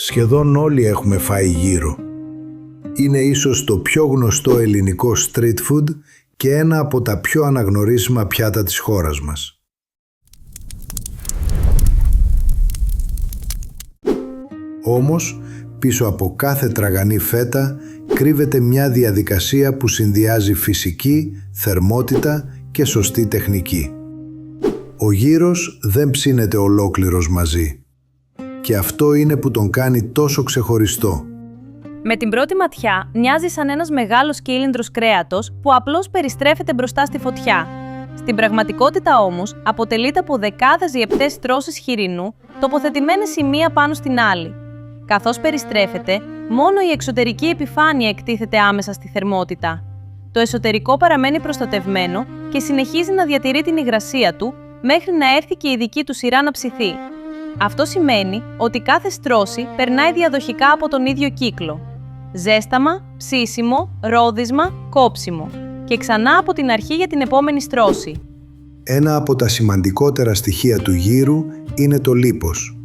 Σχεδόν όλοι έχουμε φάει γύρο. Είναι ίσως το πιο γνωστό ελληνικό street food και ένα από τα πιο αναγνωρίσιμα πιάτα της χώρας μας. Όμως, πίσω από κάθε τραγανή φέτα κρύβεται μια διαδικασία που συνδυάζει φυσική, θερμότητα και σωστή τεχνική. Ο γύρος δεν ψήνεται ολόκληρος μαζί. Και αυτό είναι που τον κάνει τόσο ξεχωριστό. Με την πρώτη ματιά μοιάζει σαν ένας μεγάλος κύλινδρος κρέατος που απλώς περιστρέφεται μπροστά στη φωτιά. Στην πραγματικότητα όμως αποτελείται από δεκάδες λεπτές στρώσεις χοιρινού τοποθετημένες η μία πάνω στην άλλη. Καθώς περιστρέφεται, μόνο η εξωτερική επιφάνεια εκτίθεται άμεσα στη θερμότητα. Το εσωτερικό παραμένει προστατευμένο και συνεχίζει να διατηρεί την υγρασία του μέχρι να έρθει και η δική του σειρά να ψηθεί. Αυτό σημαίνει ότι κάθε στρώση περνάει διαδοχικά από τον ίδιο κύκλο. Ζέσταμα, ψήσιμο, ρόδισμα, κόψιμο και ξανά από την αρχή για την επόμενη στρώση. Ένα από τα σημαντικότερα στοιχεία του γύρου είναι το λίπος.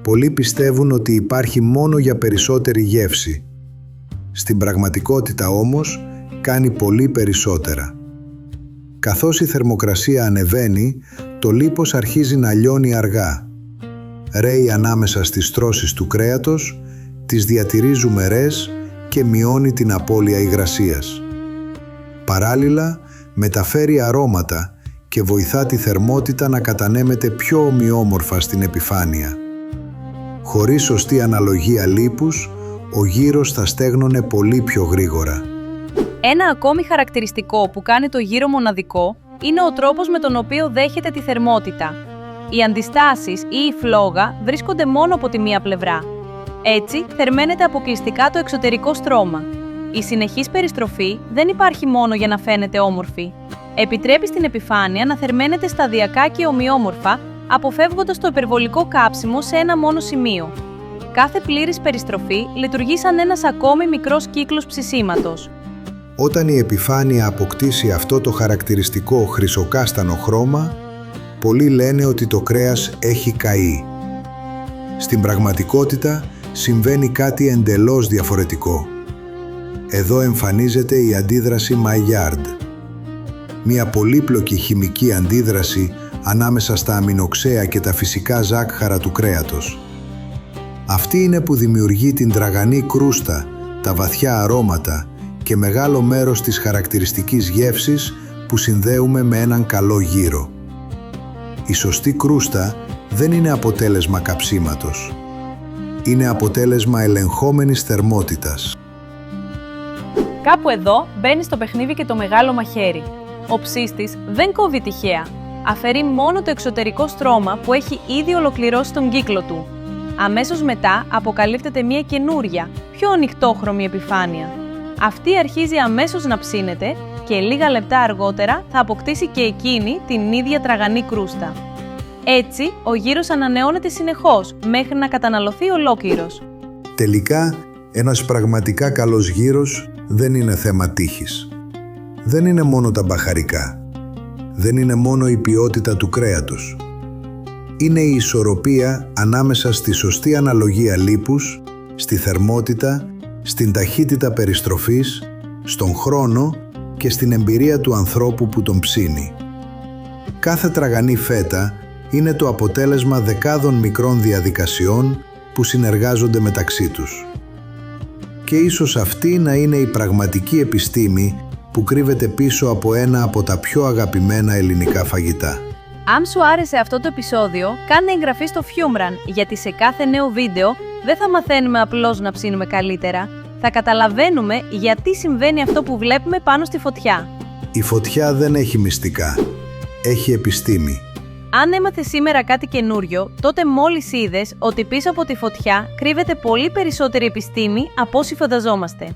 Πολλοί πιστεύουν ότι υπάρχει μόνο για περισσότερη γεύση. Στην πραγματικότητα όμως κάνει πολύ περισσότερα. Καθώς η θερμοκρασία ανεβαίνει, το λίπος αρχίζει να λιώνει αργά. Ρέει ανάμεσα στις στρώσεις του κρέατος, τις διατηρεί ζουμερές και μειώνει την απώλεια υγρασίας. Παράλληλα, μεταφέρει αρώματα και βοηθά τη θερμότητα να κατανέμεται πιο ομοιόμορφα στην επιφάνεια. Χωρίς σωστή αναλογία λίπους, ο γύρος θα στέγνωνε πολύ πιο γρήγορα. Ένα ακόμη χαρακτηριστικό που κάνει το γύρο μοναδικό είναι ο τρόπος με τον οποίο δέχεται τη θερμότητα. Οι αντιστάσεις ή η φλόγα βρίσκονται μόνο από τη μία πλευρά. Έτσι, θερμαίνεται αποκλειστικά το εξωτερικό στρώμα. Η συνεχής περιστροφή δεν υπάρχει μόνο για να φαίνεται όμορφη. Επιτρέπει στην επιφάνεια να θερμαίνεται σταδιακά και ομοιόμορφα, αποφεύγοντας το υπερβολικό κάψιμο σε ένα μόνο σημείο. Κάθε πλήρης περιστροφή λειτουργεί σαν ένας ακόμη μικρός κύκλος ψησίματος. Όταν η επιφάνεια αποκτήσει αυτό το χαρακτηριστικό χρυσοκάστανο χρώμα, πολλοί λένε ότι το κρέας έχει καεί. Στην πραγματικότητα συμβαίνει κάτι εντελώς διαφορετικό. Εδώ εμφανίζεται η αντίδραση Maillard. Μια πολύπλοκη χημική αντίδραση ανάμεσα στα αμινοξέα και τα φυσικά ζάχαρα του κρέατος. Αυτή είναι που δημιουργεί την τραγανή κρούστα, τα βαθιά αρώματα και μεγάλο μέρος της χαρακτηριστικής γεύσης που συνδέουμε με έναν καλό γύρο. Η σωστή κρούστα δεν είναι αποτέλεσμα καψίματος. Είναι αποτέλεσμα ελεγχόμενης θερμότητας. Κάπου εδώ μπαίνει στο παιχνίδι και το μεγάλο μαχαίρι. Ο ψήστης δεν κόβει τυχαία. Αφαιρεί μόνο το εξωτερικό στρώμα που έχει ήδη ολοκληρώσει τον κύκλο του. Αμέσως μετά αποκαλύπτεται μια καινούρια, πιο ανοιχτόχρωμη επιφάνεια. Αυτή αρχίζει αμέσως να ψήνεται και λίγα λεπτά αργότερα θα αποκτήσει και εκείνη την ίδια τραγανή κρούστα. Έτσι, ο γύρος ανανεώνεται συνεχώς μέχρι να καταναλωθεί ολόκληρος. Τελικά, ένας πραγματικά καλός γύρος δεν είναι θέμα τύχης. Δεν είναι μόνο τα μπαχαρικά. Δεν είναι μόνο η ποιότητα του κρέατος. Είναι η ισορροπία ανάμεσα στη σωστή αναλογία λίπους, στη θερμότητα, στην ταχύτητα περιστροφής, στον χρόνο και στην εμπειρία του ανθρώπου που τον ψήνει. Κάθε τραγανή φέτα είναι το αποτέλεσμα δεκάδων μικρών διαδικασιών που συνεργάζονται μεταξύ τους. Και ίσως αυτή να είναι η πραγματική επιστήμη που κρύβεται πίσω από ένα από τα πιο αγαπημένα ελληνικά φαγητά. Αν σου άρεσε αυτό το επεισόδιο, κάνε εγγραφή στο Fiumran, γιατί σε κάθε νέο βίντεο δεν θα μαθαίνουμε απλώς να ψήνουμε καλύτερα, θα καταλαβαίνουμε γιατί συμβαίνει αυτό που βλέπουμε πάνω στη φωτιά. Η φωτιά δεν έχει μυστικά. Έχει επιστήμη. Αν έμαθες σήμερα κάτι καινούριο, τότε μόλις είδες ότι πίσω από τη φωτιά κρύβεται πολύ περισσότερη επιστήμη από όσοι φανταζόμαστε.